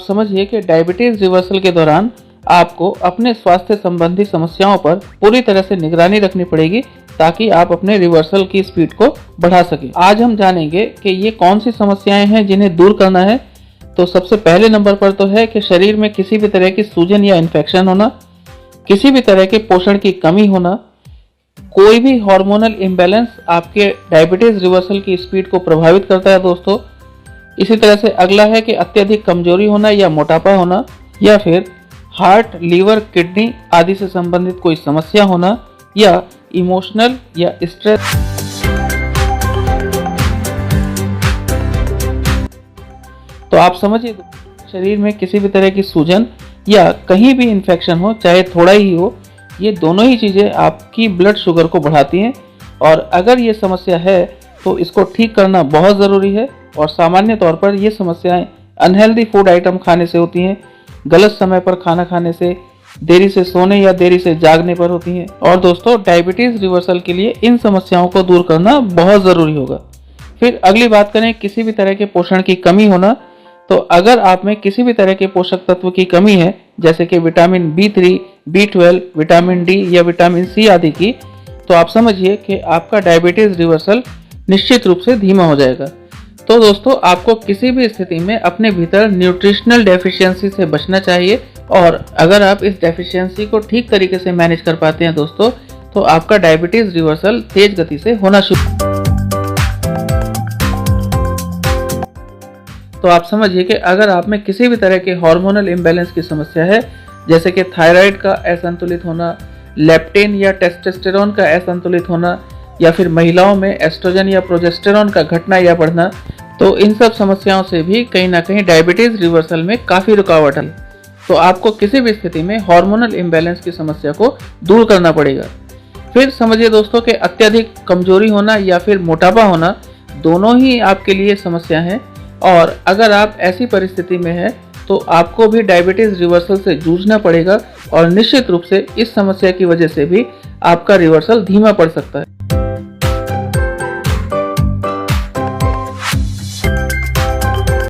समझिए कि diabetes reversal के दौरान आपको अपने स्वास्थ्य संबंधी समस्याओं पर पूरी तरह से निगरानी रखनी पड़ेगी ताकि आप अपने रिवर्सल की स्पीड को बढ़ा सकें। आज हम जानेंगे कि ये कौन सी समस्याएं हैं जिन्हें दूर करना है। तो सबसे पहले नंबर पर तो है कि शरीर में किसी भी तरह की सूजन या इन्फेक्शन होना, किसी भी तरह के पोषण की कमी होना, कोई भी हार्मोनल इम्बैलेंस आपके डायबिटीज रिवर्सल की स्पीड को प्रभावित करता है दोस्तों। इसी तरह से अगला है कि अत्यधिक कमजोरी होना या मोटापा होना, या फिर हार्ट, लीवर, किडनी आदि से संबंधित कोई समस्या होना, या इमोशनल या स्ट्रेस। तो आप समझिए शरीर में किसी भी तरह की सूजन या कहीं भी इन्फेक्शन हो, चाहे थोड़ा ही हो, ये दोनों ही चीज़ें आपकी ब्लड शुगर को बढ़ाती हैं। और अगर ये समस्या है तो इसको ठीक करना बहुत ज़रूरी है। और सामान्य तौर पर ये समस्याएं अनहेल्दी फूड आइटम खाने से होती हैं, गलत समय पर खाना खाने से, देरी से सोने या देरी से जागने पर होती हैं। और दोस्तों डायबिटीज़ रिवर्सल के लिए इन समस्याओं को दूर करना बहुत ज़रूरी होगा। फिर अगली बात करें किसी भी तरह के पोषण की कमी होना। तो अगर आप में किसी भी तरह के पोषक तत्व की कमी है, जैसे कि vitamin B3, B12, vitamin D या विटामिन C आदि की, तो आप समझिए कि आपका डायबिटीज रिवर्सल निश्चित रूप से धीमा हो जाएगा। तो दोस्तों आपको किसी भी स्थिति में अपने भीतर न्यूट्रिशनल डेफिशिएंसी से बचना चाहिए। और अगर आप इस डेफिशिएंसी को ठीक तरीके से मैनेज कर पाते हैं दोस्तों, तो आपका डायबिटीज रिवर्सल तेज गति से होना शुरू। तो आप समझिए कि अगर आप में किसी भी तरह के हार्मोनल इम्बैलेंस की समस्या है, जैसे कि थायराइड का असंतुलित होना, लेप्टिन या टेस्टोस्टेरोन का असंतुलित होना, या फिर महिलाओं में एस्ट्रोजन या प्रोजेस्टेरोन का घटना या बढ़ना, तो इन सब समस्याओं से भी कहीं ना कहीं डायबिटीज रिवर्सल में काफ़ी रुकावट है। तो आपको किसी भी स्थिति में हार्मोनल इम्बैलेंस की समस्या को दूर करना पड़ेगा। फिर समझिए दोस्तों कि अत्यधिक कमजोरी होना या फिर मोटापा होना, दोनों ही आपके लिए समस्या है। और अगर आप ऐसी परिस्थिति में हैं तो आपको भी डायबिटीज रिवर्सल से जूझना पड़ेगा, और निश्चित रूप से इस समस्या की वजह से भी आपका रिवर्सल धीमा पड़ सकता है।